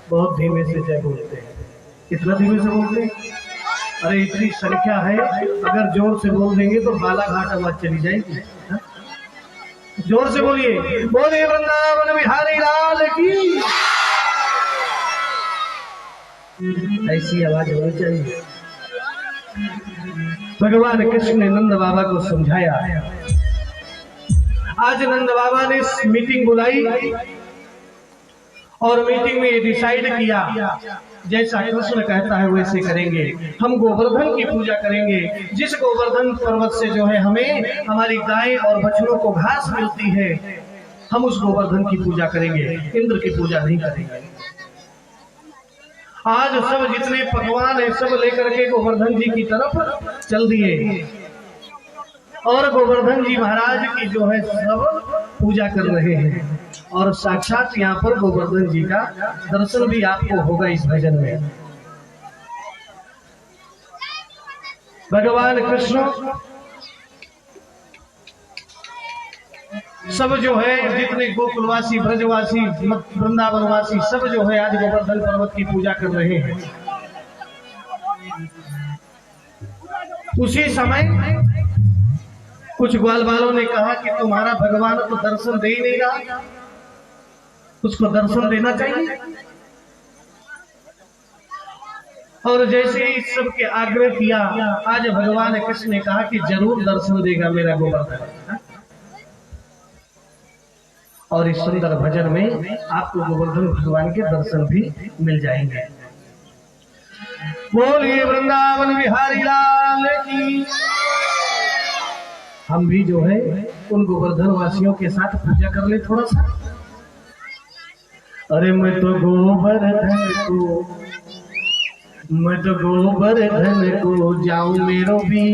बहुत धीमे से जय बोलते हैं। कितना धीमे से बोलते हैं? अरे इतनी संख्या है, अगर जोर से बोल देंगे तो बालाघाट आवाज चली जाएगी। जोर से बोलिए, बोलिए वृंदावन बिहारी लाल की। ऐसी आवाज होनी चाहिए। भगवान कृष्ण ने नंद बाबा को समझाया। आज नंद बाबा ने मीटिंग बुलाई और मीटिंग में डिसाइड किया, जैसा कृष्ण कहता है वैसे करेंगे। हम गोवर्धन की पूजा करेंगे। जिस गोवर्धन पर्वत से जो है हमें हमारी गाय और बछड़ों को घास मिलती है, हम उस गोवर्धन की पूजा करेंगे, इंद्र की पूजा नहीं करेंगे। आज सब जितने पकवान है सब लेकर के गोवर्धन जी की तरफ चल दिए, और गोवर्धन जी महाराज की जो है सब पूजा कर रहे हैं। और साक्षात यहाँ पर गोवर्धन जी का दर्शन भी आपको होगा इस भजन में। भगवान कृष्ण सब जो है जितने गोकुलवासी, ब्रजवासी, वृंदावनवासी सब जो है आज गोवर्धन पर्वत की पूजा कर रहे हैं। उसी समय कुछ ग्वाल वालों ने कहा कि तुम्हारा भगवान तो दर्शन दे ही नहीं रहा, उसको दर्शन देना चाहिए। और जैसे ही सबके आग्रह किया, आज भगवान कृष्ण ने कहा कि जरूर दर्शन देगा मेरा गोवर्धन। और इस सुंदर भजन में आपको गोवर्धन भगवान के दर्शन भी मिल जाएंगे। बोलिए वृंदावन बिहारी लाल की। हम भी जो है उन गोवर्धन वासियों के साथ पूजा कर ले थोड़ा सा। अरे मैं तो गोवर्धन को जाऊं मेरो भी,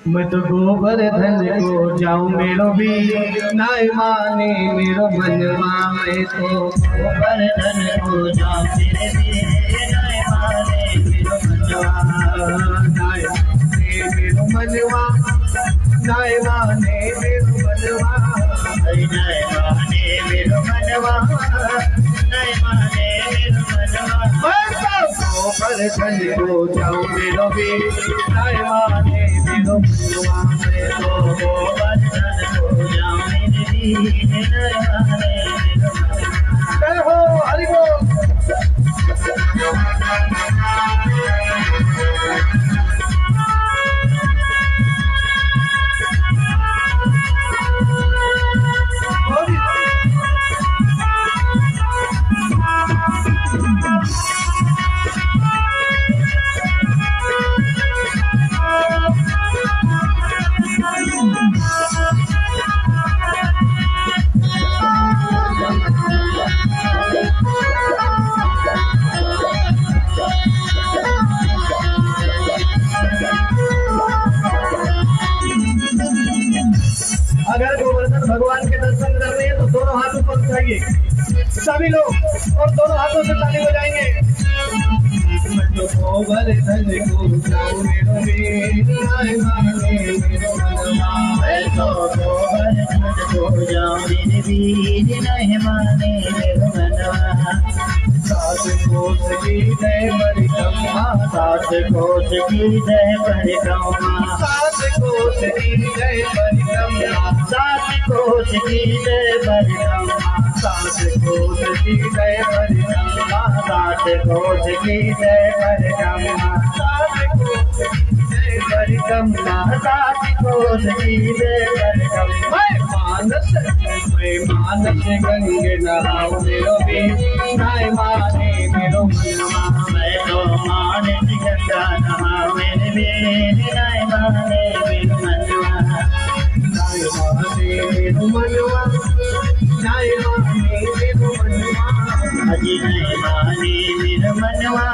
मैं तो गोवर्धन को जाऊं मेरो भी, नाय माने मेरो मनवा। मैं तो गोवर्धन को जाऊं मेरे भी, नाय माने मेरो मनवा। नाय माने मेरो मनवा, नाय माने मेरो मनवा, नाय माने मेरो मनवा, नाय माने मेरो मनवा। मैं तो गोवर्धन को जाऊं मेरो भी, नाय माने मेरो मनवा। मैं तो गोवर्धन को जाऊं मेरे भी, नाय माने मेरो मनवा। जय हो हरि बोल। अगर गोवर्धन भगवान के दर्शन करने हैं तो दोनों हाथ ऊपर उठाइए सभी लोग, और दोनों हाथों से ताली बजाएंगे। मैं तो गोवर्धन को जाऊं मेरो भी, नाय माने मेरो मनवा। मैं तो गोवर्धन को जाऊं मेरे भी, नाय माने मेरो मनवा। सात कोस की जय परिक्रमा, सात कोस की जय परिक्रमा, सात कोस की जय परिक्रमा, सात कोस की जय परिक्रमा, सात कोस की जय परिक्रमा, सात कोस की जय परिक्रमा, सात कोस की जय परिक्रमा, सात कोस की जय परिक्रमा। मैं मानस गंगे नहाऊं मेरो भी, नाय माने मेरो मनवा। मैं तो मानस गंगा नहाऊं मेरे भी, नाय माने मेरो मनवा। नाय माने मेरो मनवा, नाय माने मेरो मनवा, अजी नाय माने मेरो मनवा,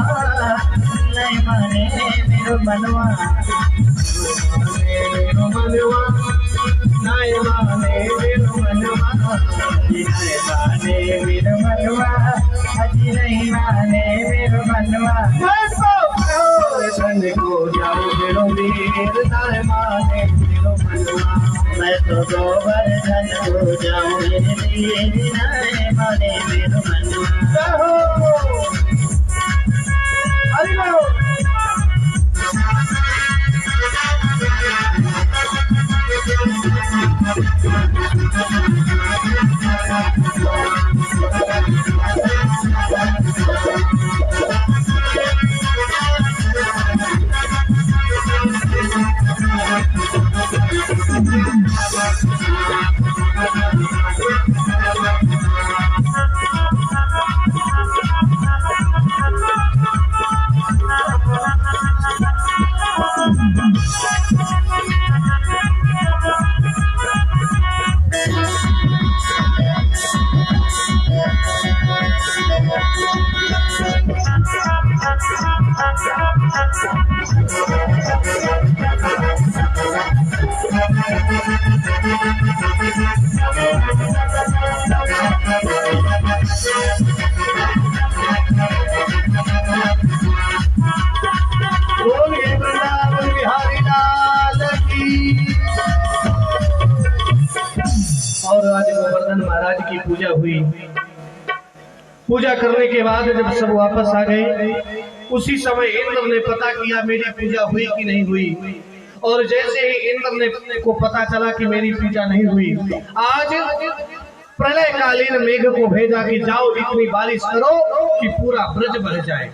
नाय माने मेरो मनवा। मेरो मनवा, नाय माने मेरो मनवा, अजी नाय माने मेरो मनवा, अजी नहीं माने मेरो मनवा। मैं तो गोवर्धन को जाऊं मेरो वीर, नाय माने मेरो मनवा। मैं तो गोवर्धन को जाऊं मेरे वीर, नाय माने मेरो मनवा। हरि बोल। और आज गोवर्धन महाराज की पूजा हुई। पूजा करने के बाद जब सब वापस आ गए, उसी समय इंद्र ने पता किया मेरी पूजा हुई कि नहीं हुई। और जैसे ही इंद्र ने को पता चला कि मेरी पूजा नहीं हुई, आज प्रलय कालीन मेघ को भेजा कि जाओ इतनी बारिश करो कि पूरा ब्रज बह जाए।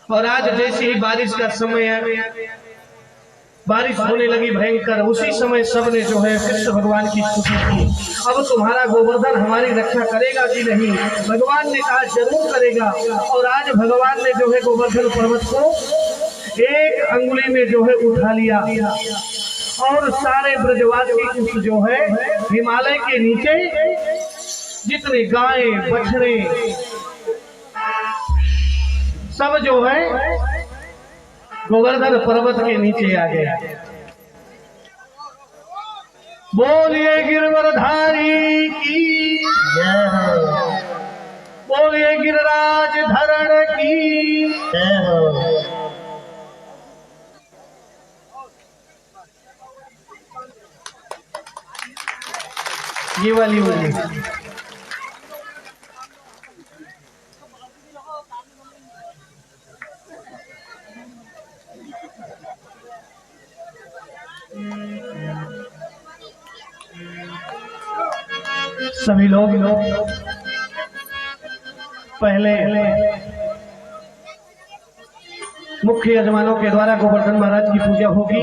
और आज जैसे ही बारिश का समय है, बारिश होने लगी भयंकर। उसी समय सबने जो है कृष्ण भगवान की स्तुति की। अब तुम्हारा गोवर्धन हमारी रक्षा करेगा कि नहीं? भगवान ने कहा जरूर करेगा। और आज भगवान ने जो है गोवर्धन पर्वत को एक अंगुली में जो है उठा लिया और सारे ब्रजवासी उस जो है हिमालय के नीचे जितने गाय बछड़े सब जो है गोवर्धन पर्वत के नीचे आ गया। बोलिए गिरवरधारी की जय हो, बोलिए गिरिराज धरण की जय हो। ये वाली बोली। सभी लोग पहले मुख्य यजमानों के द्वारा गोवर्धन महाराज की पूजा होगी।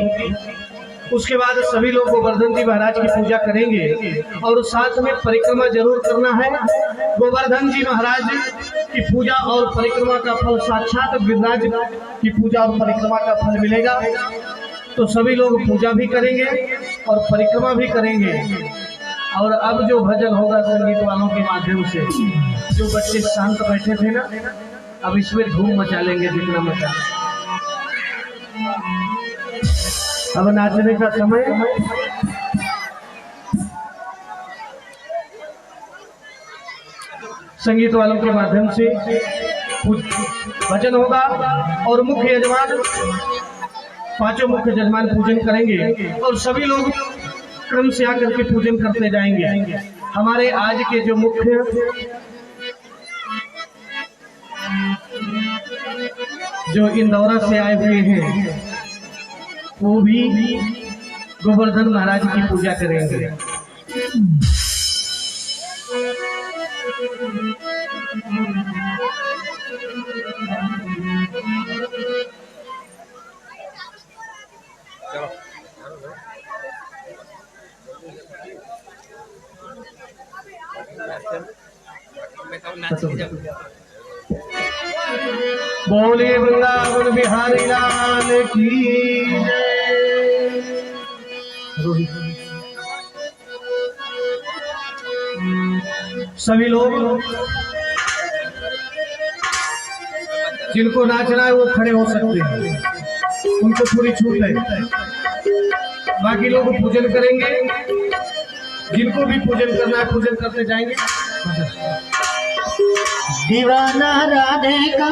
उसके बाद सभी लोग गोवर्धन जी महाराज की पूजा करेंगे और साथ में परिक्रमा जरूर करना है। गोवर्धन जी महाराज की पूजा और परिक्रमा का फल साक्षात गिरिराज की पूजा और परिक्रमा का फल मिलेगा। तो सभी लोग पूजा भी करेंगे और परिक्रमा भी करेंगे। और अब जो भजन होगा संगीत वालों के माध्यम से, जो बच्चे शांत बैठे थे ना, अब इसमें धूम मचा लेंगे जितना मचा। अब नाचने का समय। संगीत वालों के माध्यम से भजन होगा और मुख्य यजमान पांचों मुख्य यजमान पूजन करेंगे और सभी लोग क्रम से आकर के पूजन करते जाएंगे। हमारे आज के जो मुख्य जो इंदौरा से आए हुए हैं वो भी गोवर्धन महाराज की पूजा करेंगे। बोलिए वृंदावन बिहारी लाल की जय। सभी लोग जिनको नाचना है वो खड़े हो सकते हैं, उनको पूरी छूट है। बाकी लोग पूजन करेंगे, जिनको भी पूजन करना है पूजन करते जाएंगे। दीवाना राधे का